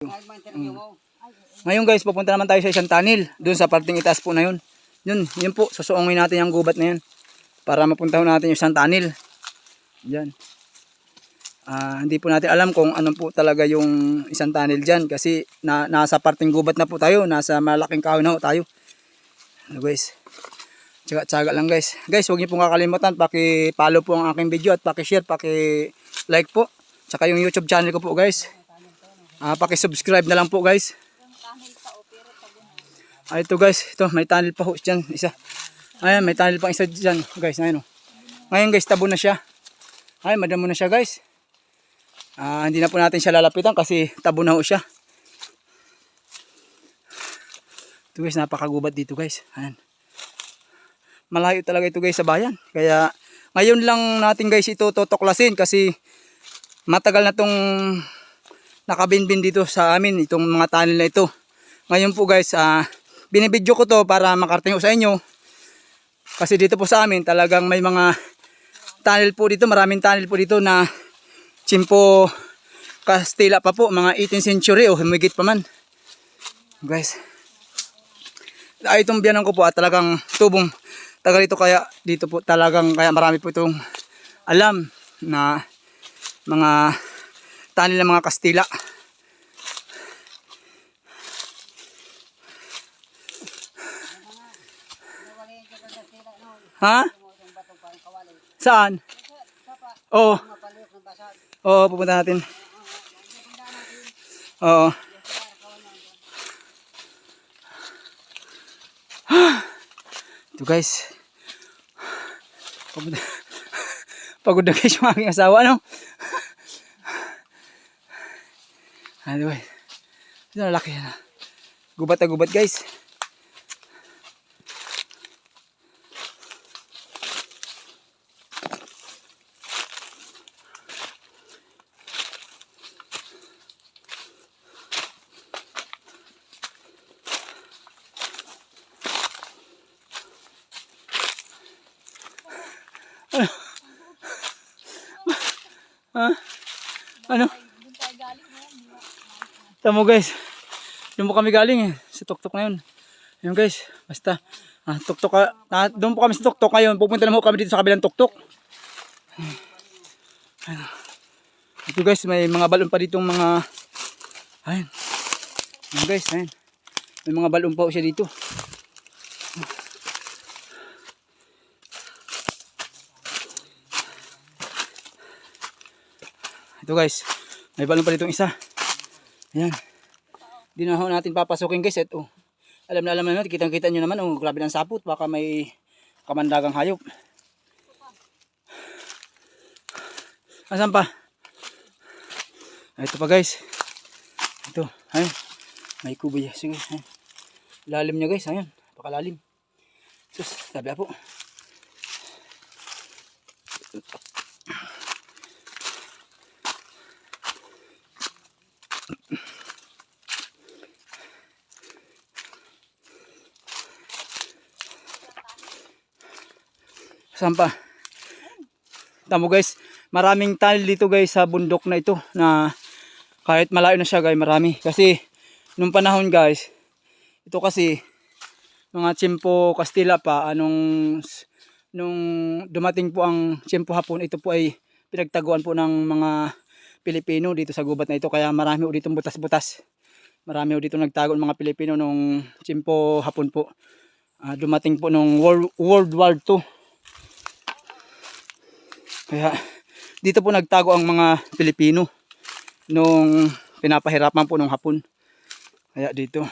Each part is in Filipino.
Mm. Ngayon guys, pupunta naman tayo sa isang tunnel. Doon sa parting itaas po na yun. Yun po, susuungin natin yung gubat na yun. Para mapuntahan natin yung isang tunnel. Yan. Hindi po natin alam kung ano po talaga yung isang tunnel dyan. Kasi nasa parting gubat na po tayo. Nasa malaking kahoy na po tayo. Ano guys. Tsaga lang guys. Guys, huwag niyo pong kakalimutan. Paki-follow po ang aking video at paki-share, paki-like po. Tsaka yung YouTube channel ko po guys. Paki-subscribe na lang po guys. Ito guys, ito may tunnel pa ho dyan, isa. Ayan, may tunnel pang isa dyan guys. Ayan, oh. Ngayon guys, tabo na siya. Ay, madamo na siya guys. Hindi na po natin siya lalapitan kasi tabo na ho siya. Ito guys, napakagubat dito guys. Ayan. Malayo talaga ito guys sa bayan. Kaya ngayon lang natin guys ito tutuklasin kasi matagal na tong nakabinbin dito sa amin itong mga tunnel na ito. Ngayon po guys, binibidyo ko to para makarating sa inyo. Kasi dito po sa amin talagang may mga tunnel po dito, maraming tunnel po dito na Tsimpo Kastila pa po, mga 18th century o humigit pa man. Guys. Itong biyanan ko po at talagang tubong taga dito, kaya dito po talagang kaya marami po itong alam na mga tunnel ng mga Kastila. Ha? Saan? Oo. Oo, pupunta natin. Oo. Ito guys. Pagod na guys yung aking asawa, no? Anyway. Ito na laki na. Gubat na gubat guys. Ha? Ano? Tamo guys. Doon po kami galing sa tuktok na yun. Ayun guys, basta tuktok doon po kami sa tuktok ngayon. Pupunta naman kami dito sa kabilang tuktok. Ito guys, may mga balon pa ditong mga ayun. Ayun guys, ayun. May mga balon pa siya dito. Ito guys, may balon pa ditong isa. Ayan. Di na ho natin papasukin guys. Ito. Alam na naman, kitang-kita nyo naman. Oh, grabe ng sapot. Baka may kamandagang hayop. Asan pa? Ito pa guys. Ito. Ayun. May kubo. Sige. Ayun. Lalim niya guys. Ayun. Pakalalim. Sus. Sabi po. Saan pa? Tamo guys, maraming tunnel dito guys sa bundok na ito na kahit malayo na siya guys, marami. Kasi nung panahon guys, ito kasi mga Tsimpo Kastila pa, nung dumating po ang Tsimpo Hapon, ito po ay pinagtaguan po ng mga Pilipino dito sa gubat na ito. Kaya marami po dito butas-butas. Marami po dito nagtago ng mga Pilipino nung Tsimpo Hapon po. Dumating po nung World War II. Kaya dito po nagtago ang mga Pilipino nung pinapahirapan po nung Hapon. Kaya dito.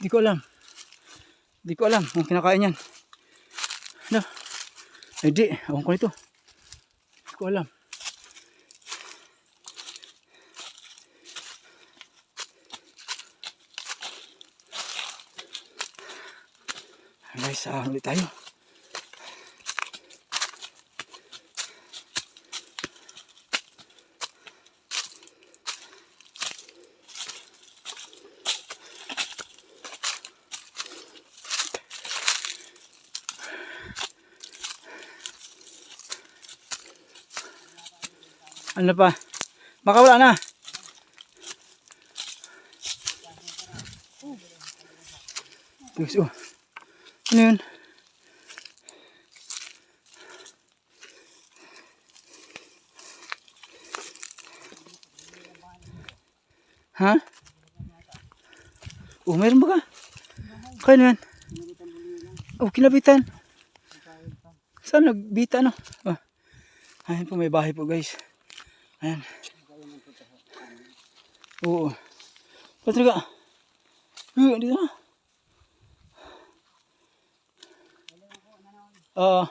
Di ko alam. Di ko alam kung kinakain yan. Ano? Hindi, awan ko nito. Di ko alam. Guys, ulit tayo. Ano pa? Baka wala na. Guys, oh. Ano yun? Ha? Oh, mayroon ba ka? Kaya naman. Oh, kinabitan. Saan nagbita no? Oh. Ayan po, may bahay po guys. Ayan. Oo. Patri ka. Dito na. Oo.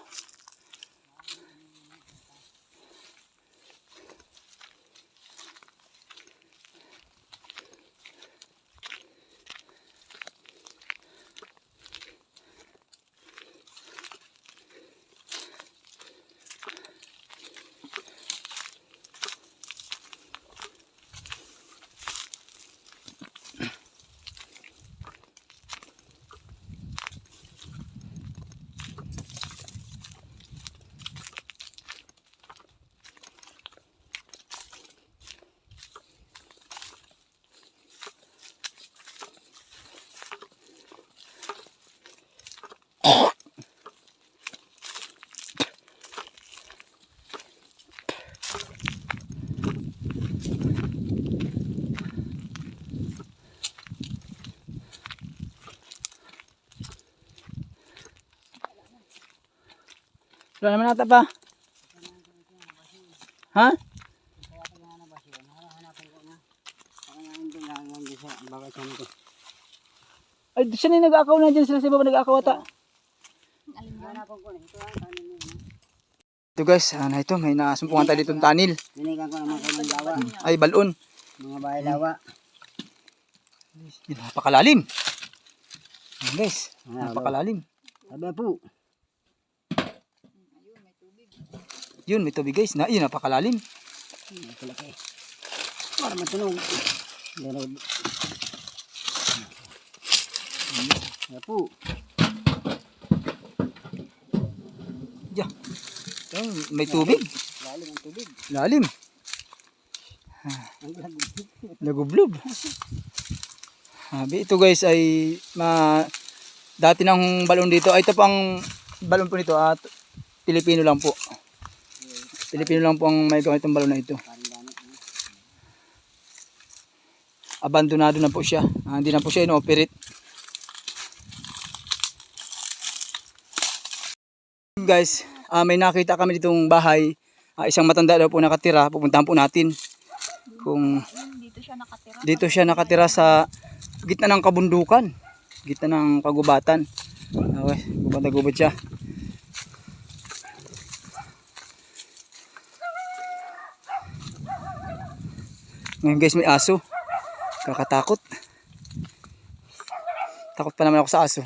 Wala naman ata pa. Ha? Ay, siya na yung nag-akaw na dyan. Sila sa baba nag-akaw ata. Ito guys, na ito. May nasumpungan tayo dito ng tanil. Ay, balon. Mga bahay lawa. Napakalalim. Ayan guys, napakalalim. Sabi po. Yun, may tubig guys. Yun, napakalalim. Malaki. Para matunog. Sabi po. Diyan. Ayan, may tubig. Lalim ang tubig. Lalim. Lagublob. Ito guys ay dati ng balon dito. Ay, ito pang balon po nito at Pilipino lang po. Pilipino lang po ang may gamit ng balon na ito. Abandonado na po siya. Hindi na po siya ino-operate. Guys, may nakita kami ditong bahay. Isang matanda daw po nakatira. Pupuntahan po natin. Kung dito siya nakatira sa gitna ng kabundukan. Gitna ng kagubatan. Okay, gubat siya. Ngayon guys, may aso. Kakatakot. Takot pa naman ako sa aso.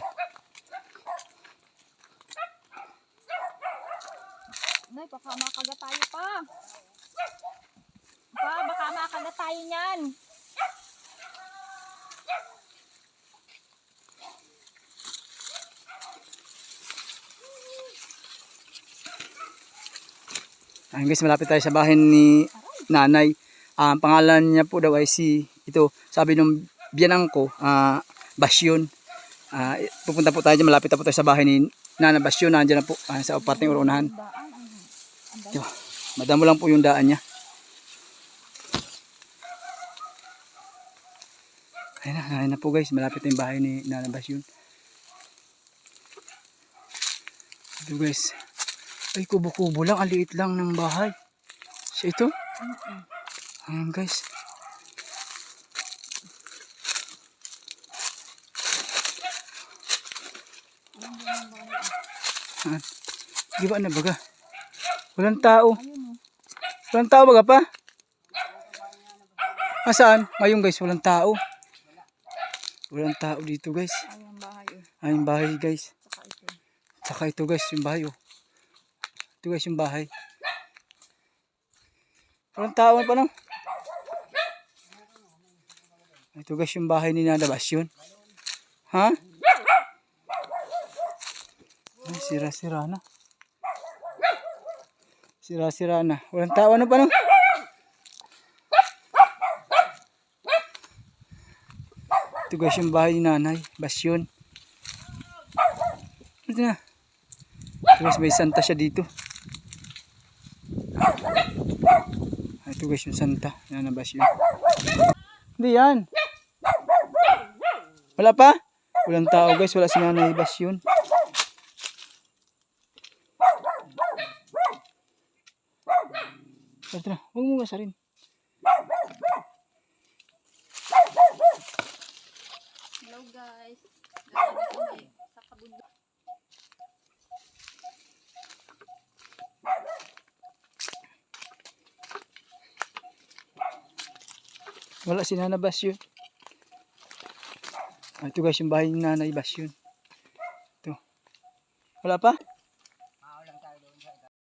Nay, baka makagat tayo pa. Baka makagat tayo niyan. Ayun guys, malapit tayo sa bahay ni nanay. Ang pangalan niya po daw ay sabi nung biyanang ko, Basyon. Pupunta po tayo dyan, malapit na po tayo sa bahay ni Nana Basyon. Nandiyan na po sa parting urunahan. Madamo lang po yung daan niya. Ayun na po guys, malapit na yung bahay ni Nana Basyon. Ito guys. Ay, kubo-kubo lang. Ang liit lang ng bahay. Siya ito? Ayan guys. Giba na baga. Walang tao. Walang tao baga pa? Saan? Ngayon guys, walang tao. Walang tao dito guys. Ayun bahay guys. Saka ito guys, yung bahay oh. Ito guys yung bahay. Walang tao pa no? Ito guys yung bahay ni Nana Basyon. Ha? Ay, sira-sira na. Sira-sira na. Walang tao ano pa no? Ito guys yung bahay ni nanay. Basyon. Ito na. Ito guys may santa siya dito. Ito guys yung santa. Yan na basyon. Hindi yan. Wala pa? Walang tao guys. Wala si nanay basyon. Ito na. Huwag mo gasarin. Hello guys. Galing kami sa kabundok. Wala si Nana Basyon. Ito guys yung bahay ni Nanay Basyon. Ito. Wala pa?